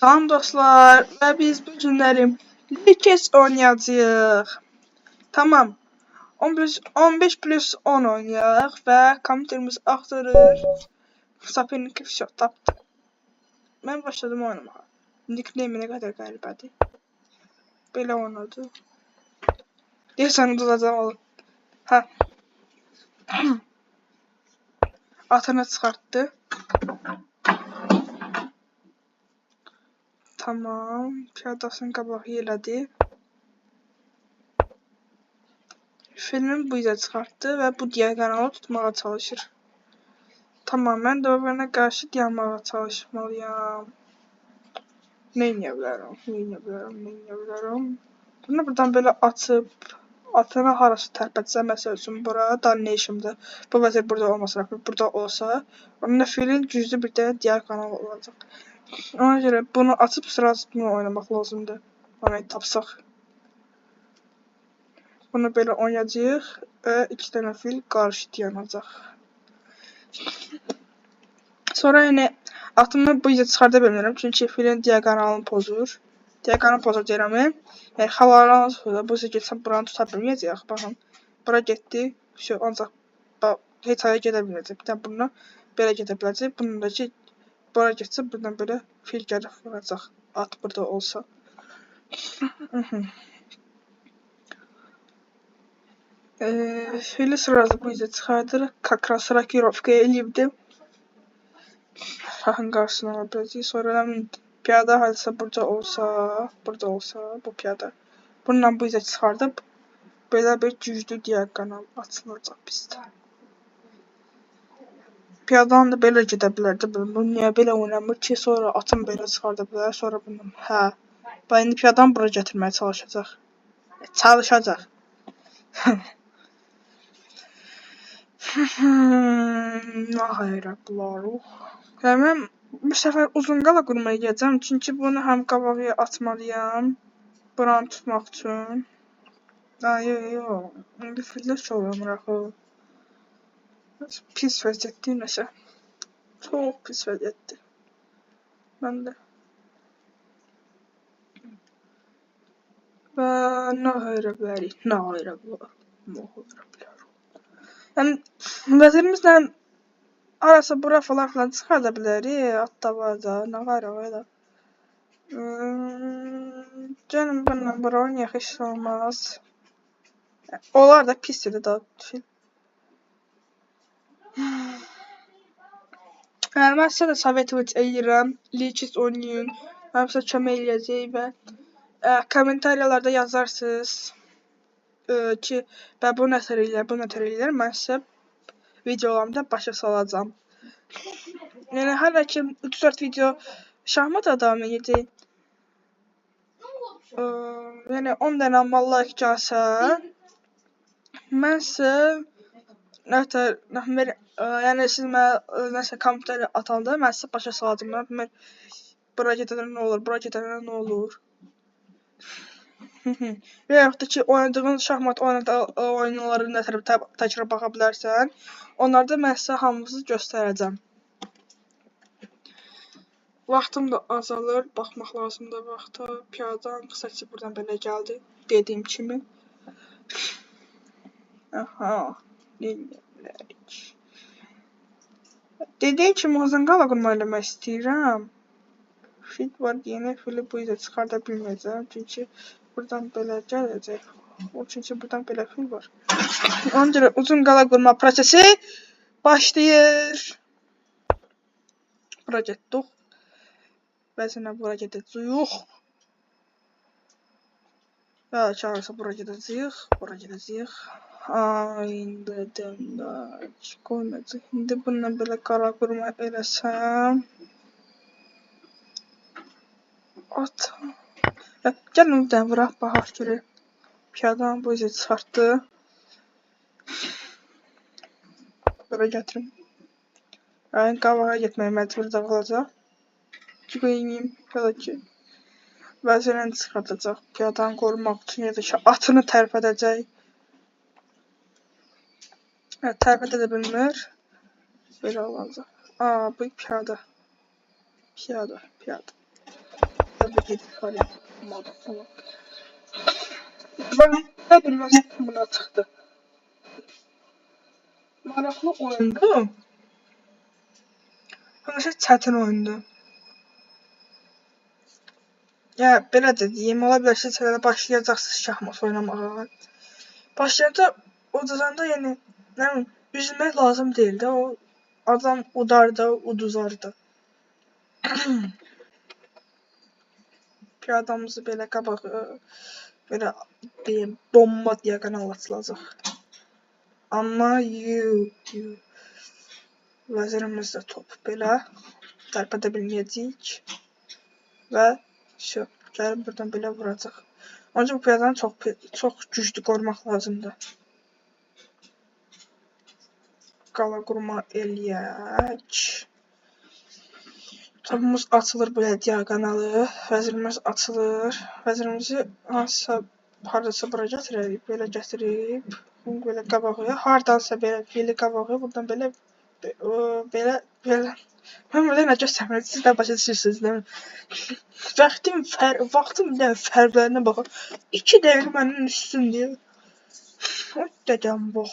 Salam dostlar və biz bu günləri Lichess oynayacağıq. Tamam. 15+10 oynayaq və kompüterimiz axtarır. Sapinki все tapdı. Mən başladım oynamağa. Nickname nə qədər qəribədir. Belə oynadı. Deyəsən udulacaq olur. Hə. Atını çıxartdı. Tamam. Piyadasını qabağa elədi. Filmi bu yüzden çıxartdı və bu diğer kanalı tutmağa çalışır. Tamam, mən dövrünə qarşı dayanmağa çalışmalıyam. Nə edə bilərəm? Bunu buradan belə açıb atını harası tərpətsə, məsəl üçün bura damnation'dır. Bu vəzir burada olmasa, burada olsa, onunla filin güclü bir tane diğer kanal olacaq. Ona görə bunu açıb sırası bunu oynamaq lazımdır. Onu tapsaq. Bunu belə oynayacağıq və 2 dənə fil qarşı dayanacaq. Sonra yəni atımı bu yüzden çıxarda bilmirəm çünki filin diaqonalını pozur. Diaqonalını pozur deyirəm. Yəni havalarını tutur. Bu yüzden geçsəm buranı tuta bilməyəcək. Baxın. Bura getdi. Şu ancaq heç aya gedə bilməyəcək. Bir də bununla belə gedə biləcək. Bununla ki bura getsə buradan belə fil gəlib vuracaq. At burada olsa. Fili sırası bu yüzden çıxardır. Kakras rakirovka eləyibdi. Şahın qarşısına alacaq. Sonra piyada halisa burada olsa bu piyada. Bununla bu yüzden çıxardıb belə bir güclü diaqonal açılacaq bizdə. Piyadan da belə gedə bilərdi. Bu niyə belə oynamır ki? Sonra atım belə çıxarda bilər. Sonra bunu bax indi piyadan bura gətirməyə çalışacaq. Çalışacaq. Hayır, bularıq. Mən bu səfər uzun qala qurmaya gələcəm. Çünki bunu həm qabağa atmalıyam. Buranı tutmaq üçün. Yox. İndi fillər çalıram axı. Pis vəziyyətdir nəsə. Çox pis vəziyyətdir. Mən də. Və nə hayra bilərik? Yəni vəzirimizlə arası bura falan çıxarda bilərik. Hatta var da, nə qayra da. Canım bununla bura oynayaq heç olmaz. Onlar da pisdir də fil. Yəni mən sizə də sovet edirəm. Lichess oynayın. Mən sizə kömək eləyəcək və kommentariyalarda yazarsınız ki, mən bu nətər eləyər, mən sizə videolarımda başa salacağam. Yəni hələ ki 3-4 video şahmat davam edəcək. Yəni 10 dənə amma like gəlsə, mən sizə yəni siz mənə nəsə kommentariya atanda mən sizə başa salacağam. Mən bura gedəndə nə olur? Və yaxud da ki, oynadığın şahmat oyunları nətər təkrar baxa bilərsən. Onlarda mən sizə hamısını göstərəcəm. Vaxtım da azalır, baxmaq lazımdır vaxta. Piyadan qısaca buradan belə gəldi, dediyim kimi. Dediyim kimi uzun qala qurma eləmək istəyirəm. Fil var, yeni fili bu yüzden çıxarda bilməyəcəm. Çünki buradan belə gələcək. Çünki buradan belə fil var. Ona görə uzun qala qurma prosesi başlayır. Bura getdik. Bəzənə bura gedəcəyik. Və çağırsa bura gedəcəyik. İndi dəmdaç qoymayacaq. İndi bununla belə qara qurma eləsəm. At. Gəlin bir dənə vuraq, baxaq görək. Piyadan bu yüzden çıxartdı. Bura gətirim. Yəni qabağa getməyə məcbur da qalacaq. Qoymayayım, belə ki. Vəzirini çıxardacaq. Piyadan qorumaq üçün ya da ki atını tərpədəcək. Tərpədə də bilmir. Belə olacaq. Bu piyada. edit var ya. Tamam. Ben ne bilmez buna çıktı. Maraqlı oyundu. Həmişə çətin oyundur. Ya belə də deyim, ola bilər ki, sənə başlayacaqsınız şahmat oynamağa. Başlayanda uduzanda yəni nə bilim, üzülmək lazım deyil də, o adam udardı, uduzardı. Piyadamızı belə qabağı belə deyim, bomba diaqonal açılacaq. Amma vəzirimiz də top belə tərpədə bilməyəcəyik və gəlib buradan belə vuracaq. Ancaq bu piyadanı çox güclü qorumaq lazımdır. Qala qurma eləyək. Topumuz açılır belə diaqonalı. Vəzirimiz açılır. Vəzirimizi haradasa bura gətirərik. Belə gətirib. Belə qabağa. Hardansa belə fili qabağa. Buradan belə. Mən burada nə göstərmirəm. Siz də başa düşürsünüz, değil mi? Vaxtım fərqlərinə baxın. 2 dəqiqə məndən üstündür. O dədəm bax.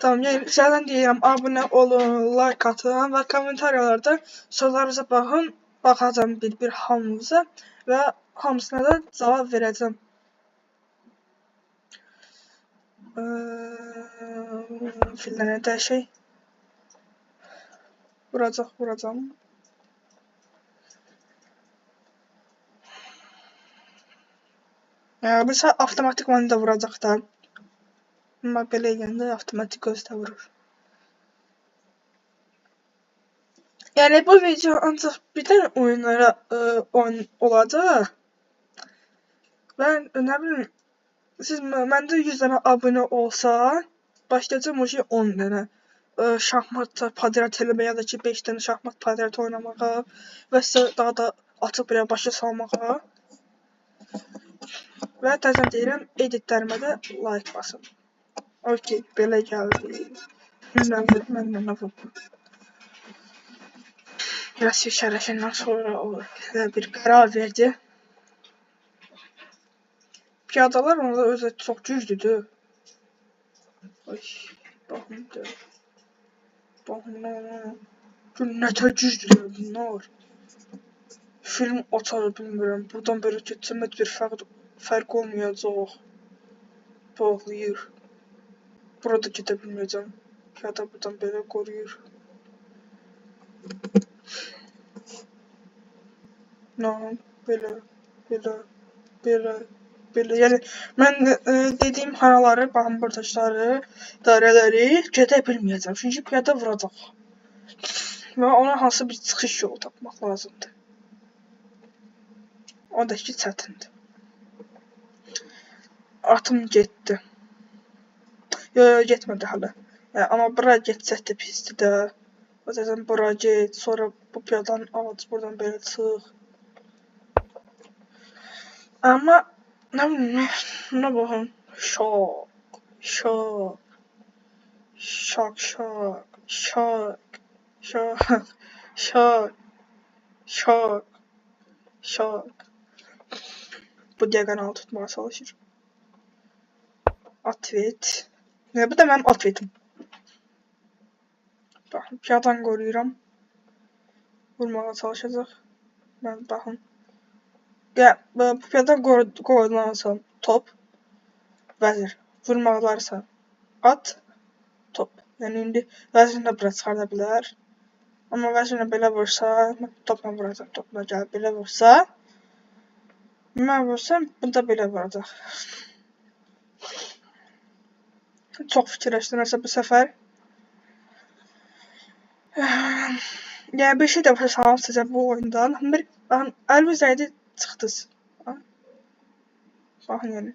Tamam, yəni sizdən deyirəm, abunə olun, like atın və kommentariyalarda sorularınıza baxın, baxacam bir hamınıza və hamısına da cavab verəcəm. Fillərə dəyişək. Vuracam. Birisi avtomatik onu da vuracaq da. Amma belə eləyəndə avtomatik özü də vurur. Yəni bu video ancaq bir dənə oyunlara olacaq. Və nə bilim, məndə 100 dənə abunə olsa, başlayacağım 10 dənə şahmat padrat eləməyə, ya da ki 5 dənə şahmat padrat oynamağa və sizə daha da açıq belə başa salmağa. Və təzən deyirəm, editlərimə də like basın. Okey, belə gəldi. Mən nə vurdum. Biraz şərəfindən sonra o bir qərar verdi. Piyadalar onlar özü çox güclüdür. Baxın. Nətər güclüdür bunlar. Film açar bilmirəm. Buradan belə keçsəm heç bir fərq olmayacaq. Bağlayır. Burada gedə bilməyəcəm. Piyada buradan belə qoruyur. Belə. Yəni mən dediyim haraları, baxın buradakıları, dairələri gedə bilməyəcəm. Çünki piyada vuracaq. Və ona hansı bir çıxış yolu tapmaq lazımdır. O da ki çətindir. Atım getdi. Getmədi hələ. Amma bura getsək də pisdir də. Zaten bura get, sonra bu piyadanı aç, buradan belə çıx. Amma nə bilim, buna baxın. Şok. Bu diaqonalı tutmağa çalışır. Atvet. Bu da mənim atvetim. Baxın, piyadanı qoruyuram. Vurmağa çalışacaq. Mən baxın. Bu piyadan qorulansa top, vəzir. Vurmaqlarsa at, top. Yəni indi vəzirini də bura çıxarda bilər. Amma vəzirini belə vursa, topla vuracaq, topla gəlib belə vursa, mən vursam, bunda belə vuracaq. Çox fikirləşdirməsə bu səfər. Yəni bir şey də başa salım sizə bu oyundan. Baxın, Əlvizəydi çıxdınız. Baxın yəni.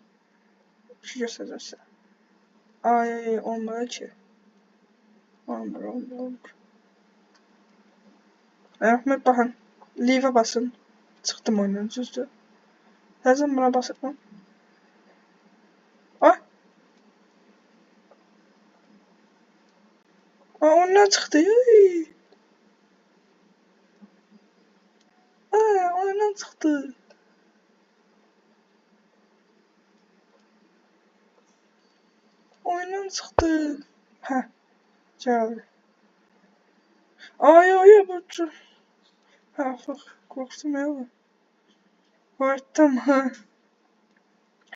Bir şey göstərəcəm sizə. Ay, olmur ki. Olmur. Əhməd, baxın. Leave-ə basın. Çıxdım oyundan, düzdür. Təzən buna basın. Ondan çıxdı. Oyundan çıxdı. Oyundan çıxdı. Hə, gəldi. Ay, bu. Hə, qorxdum ya. Qorxdum, hə.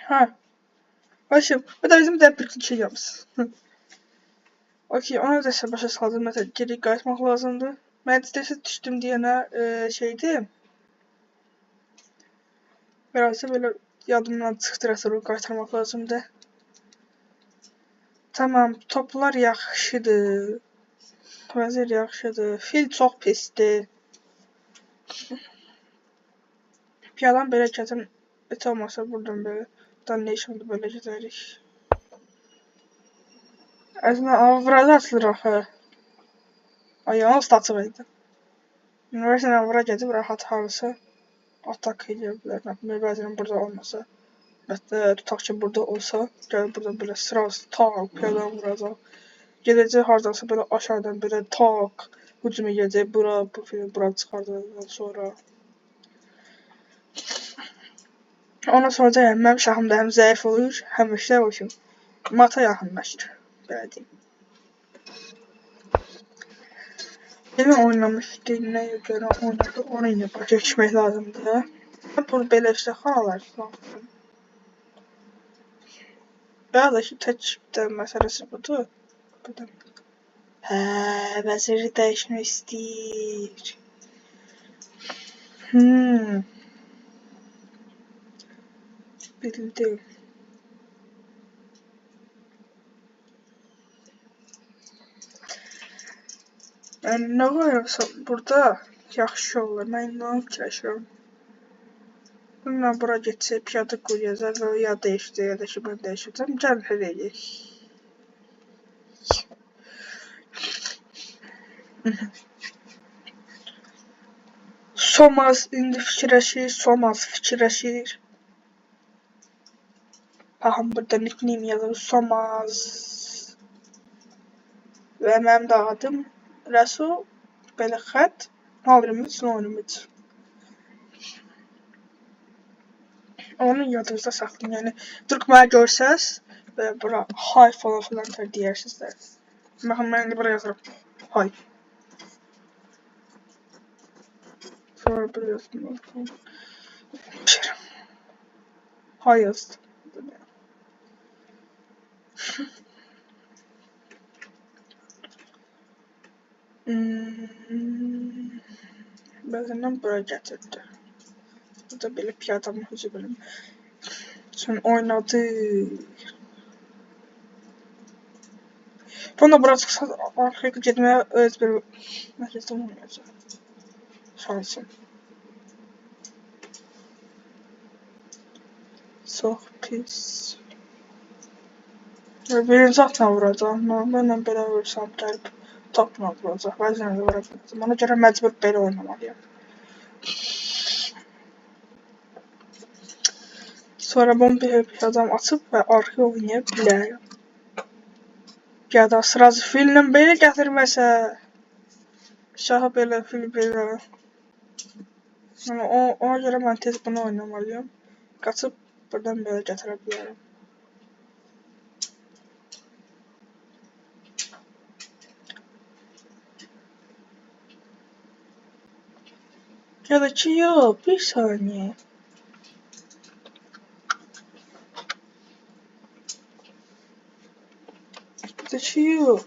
Hə. Başım, bu da bizim də bir şey yapsın. Okey, ona da başa saldım. Mesela geri qayıtmaq lazımdır. Mən istəsə düşdüm deyənə şeydi. Biraz da böyle yadımdan çıxdı, sonra qaytarmaq lazımdır. Tamam, toplar yaxşıdır. Vəzir yaxşıdır. Fil çox pisdir. Piyadan belə gətim. Heç olmasa buradan belə. Buradan ne işimdir belə gedərik. Əslində avraza açılır axı. Ay, yalnız da açıq idi. Üniversiteden avra gedib rahat harısı atak edə bilər. Bəzən burada olmasa. Hətta tutaq ki burada olsa, gəl burada belə sırası tak piyadan vuracaq. Gedəcək hardansa belə aşağıdan belə tak hücum edəcək bura, bu film bura çıxardıqdan sonra. Ona soracaq, mənim şahım da həm zəif olur, həm işlər olsun. Mata yaxınlaşır, belə deyim. Demin oynamış nəyə görə oynadı, onu ilə başa düşmək lazımdır. Bunu belə işte xalalar lazımdır. Biraz da ki, tək məsələsi budur. Hə, vəziri dəyişmək istəyir. Bildim. Yəni, nə qoyarsa burada yaxşı olur. Mən inanıb fikirləşirəm. Bununla bura getsək, piyada qoyacaq və ya dəyişəcək, ya da ki, bunu dəyişəcəm. Gəlin, həll edək. Somaz indi fikirləşir, Somaz fikirləşir. Baxın, burada nickname yazır, Somaz. Və mənim də adım Rəsul, belə xət, halimiz, sonumuz. Onu yadınızda saxlayın, yəni Türk mənə görsəz, belə bura hay falan filan deyirsizlər. Baxın, mən indi bura yazıram, hay. Sonra bura yazdım, hay yazdım. Bəzəndən bura gətirdi. Burada belə piyadamı hücum üçün oynadı. Bunu da bura çıxsa, arxaya getməyə öz bir məsələsi olmayacaq. Şansım. Çox pis. Birinci atla vuracaq. Mənlə belə vursam gəlib topla vuracaq. Bəzən də vura biləcəm. Ona görə məcbur belə oynamalıyam. Sonra bunu bir adam açıb və arxaya oynaya bilər. Ya da sırası fillə belə gətirməsə. Şahı belə, fil belə. Ona görə mən tez bunu oynamalıyam. Qaçıb buradan belə gətirə bilərəm. Ya da ki, yox, bir saniyə. Ya da ki, yox.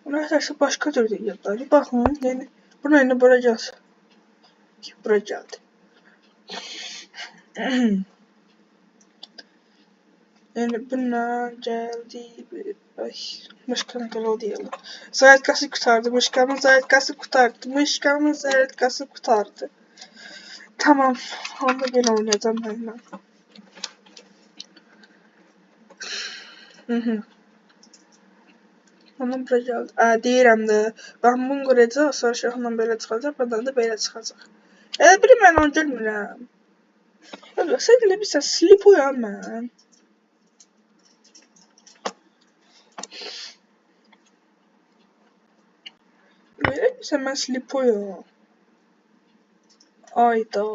Ona əsası başqa cür deyirlər. Baxın, yəni, buna indi bura gəlsin. Bura gəldi. Yəni, buna gəldi. Ay, müşkamın belə deyirlər. Zaryadkası qutardı, müşkamın zaryadkası qutardı, müşkamın zaryadkası qutardı. Tamam, onda belə oynayacağım mənlə. Ondan bura gəldi. Deyirəm də, baxın bunu quracaq, sonra şahla belə çıxacaq, buradan da belə çıxacaq. Elə biri mən onu görmürəm. Sən elə bilirsən, slipuyam mən. Sen mən slipoyum. Ayda.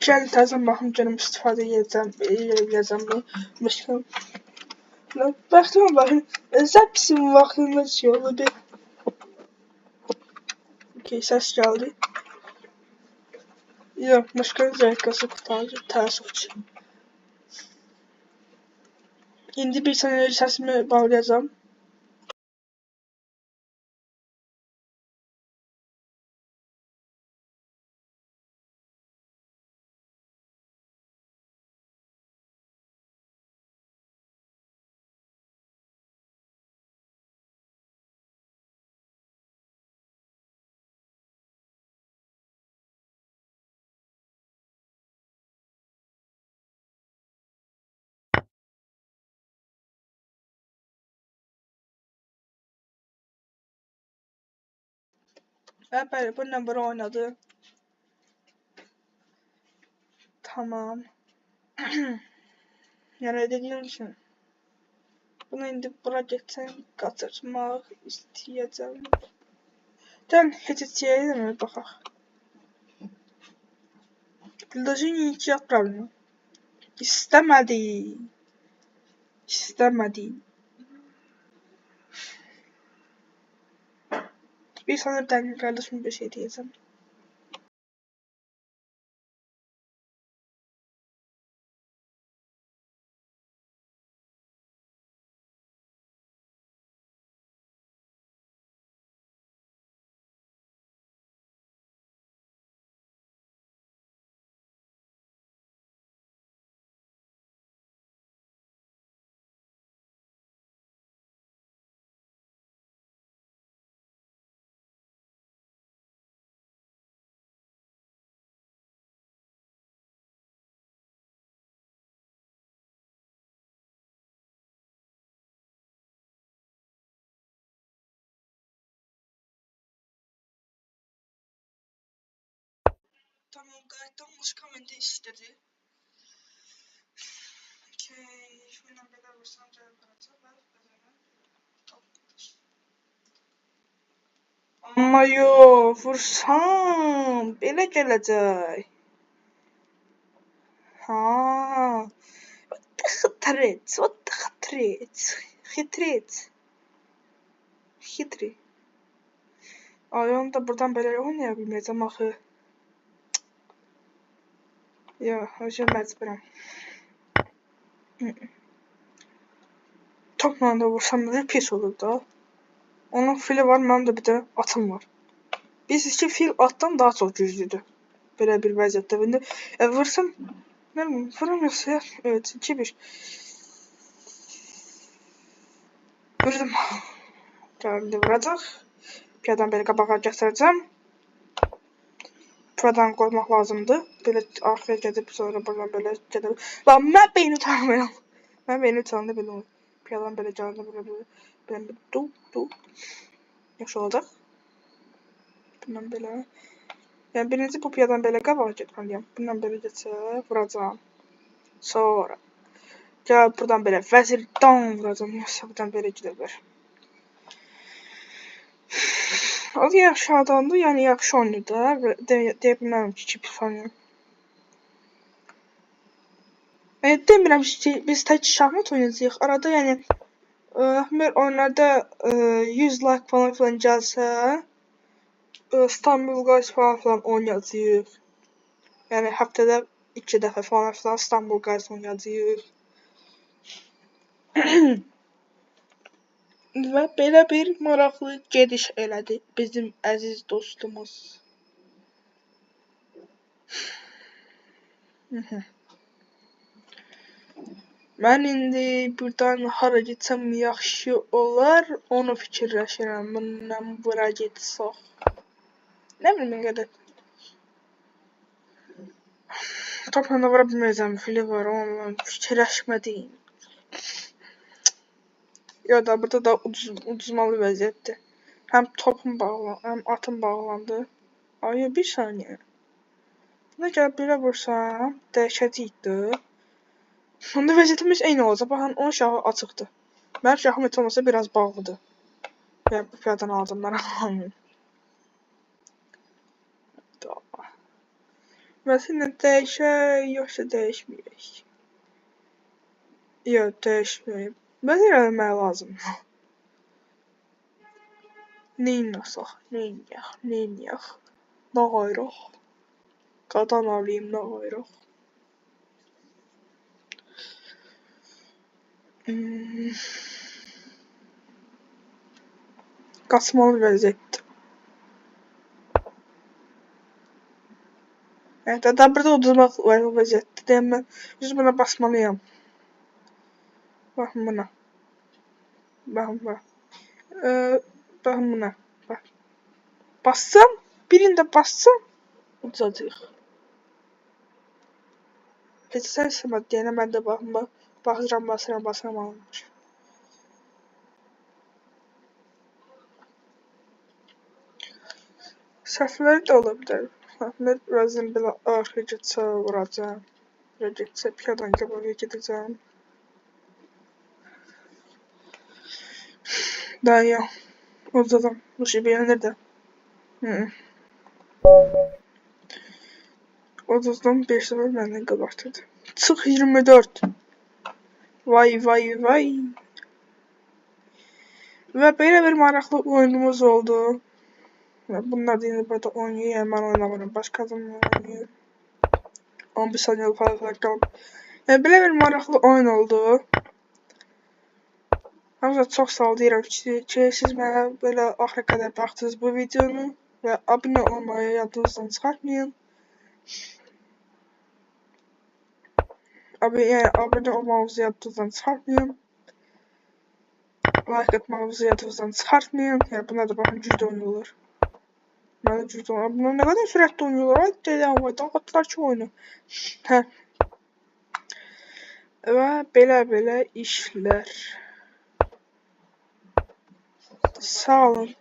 Gəl təzən baxım görüm istifadə edəcəm bu müşkül. Vaxtıma baxın. Zapisin vaxtında şey oldu. Okey, səs gəldi. Yox, müşkül zərəkası qurtardı. Təəssüfçü. İndi bir saniyə səsimi bağlayacağım. Bəli, bununla bura oynadı. Tamam. Yəni dediyim üçün. Bunu indi bura geçsəm qaçırmaq istəyəcəm. Dən heç mi baxaq. Даже ничья проблема. İstəmədi. Bir saniyə dəqiq qardaşım bir şey deyəcəm. Tamam, qayıtdım. Muşka məndə işlədi. Okey, şöyle belə vursam cavab verəcək və amma yox, vursam belə gələcək. Ha. What the Xitri. Ay, onu da buradan belə oynaya bilməyəcəm axı. Yox, hocam məcburam. Topla da vursam pis olur da. Onun fili var, mənim də bir də atım var. Bilirsiniz ki, fil atdan daha çox güclüdür. Belə bir vəziyyətdə. İndi vursam, mən vuramıyorsa, evet, 2-1. Vurdum. Gəldi vuracaq. Piyadan belə qabağa gətirəcəm. Piyadan qoymaq lazımdır. Belə arxaya gedib, sonra buradan belə gedib. Lan, mən beyni utanmıram. Mən beyni utandı belə olur. Piyadan belə gəldi, belə du. Yaxşı olacaq. Bundan belə. Yəni birinci bu piyadan belə qabağa getməliyəm. Bundan belə getsə vuracağam. Sonra gəl buradan belə vəzirdən vuracağam. Yoxsa buradan belə gediblər. O da yaxşı adamdır, yəni yaxşı oynayır da. Deyə bilmərəm ki, pis oynayır. Demirəm ki, biz tək şahmat oynayacağıq. Arada yəni oyunlarda 100 like falan gəlsə, İstanbul Guys falan oynayacağıq. Yəni həftədə 2 dəfə falan İstanbul Guys oynayacağıq. Və belə bir maraqlı gediş elədi bizim əziz dostumuz. Mən indi buradan hara getsəm yaxşı olar, onu fikirləşirəm. Bundan bura getsək. Nə bilim qədər. Topla da vura bilməyəcəm, fili var, onunla fikirləşmədim. Ya da burada da uduzmalı vəziyyətdir. Həm topum bağlandı, həm atım bağlandı. Ay, bir saniyə. Buna gəlib belə vursam, dəyişəcəkdi. Onda vəziyyətimiz eyni olacaq. Baxın, onun şahı açıqdır. Mənim şahım heç olmasa biraz bağlıdır. Və bu piyadanı aldım mən. Məsələn, dəyişək, yoxsa dəyişməyək? Yox, dəyişməyək. Mən eləmək lazımdır. Neynəsək, neynəyək? Nə qoyuruq? Qadan alayım, nə qoyuruq? Qaçmalı vəziyyətdir. Evet, hatta burada uduzmaq vəziyyətdir. Deyəm mən düz buna basmalıyam. Baxın buna. Baxın buna. Baxın buna. Bax. Bassam, birində bassam uduzacaq. Heç sən istəmədi deyənə mən də baxın, basıram alınmış. Səhvləri də ola bilər. Mən birazdan belə arxaya getsə vuracam. Ya getsə piyadan qabağa gedəcəm. Dayan. Uzadım. Bu şey beğenir de. Uzadım 5-0 məndən qabaqdadır. Çıx 24. Vay. Və belə bir maraqlı oyunumuz oldu. Bunlar da yine burada oynuyor. Yani ben oynamıyorum. Başka adamlar oynuyor. 11 saniye falan qalıb. Yəni belə bir maraqlı oyun oldu. Hamınıza çox sağ ol deyirəm ki, siz mənə belə axıra qədər baxdınız bu videonu və abunə olmayı yadınızdan çıxartmayın. Yəni abunə olmağınızı yadınızdan çıxartmayın. Like atmağınızı yadınızdan çıxartmayın. Yəni buna da baxın güclə oynayırlar. Mənə güclə oynayırlar. Bunlar nə qədər sürətli oynayırlar. Ay deyəm, dağıtdılar ki oyunu. Hə. Və belə işlər. Sağ olun.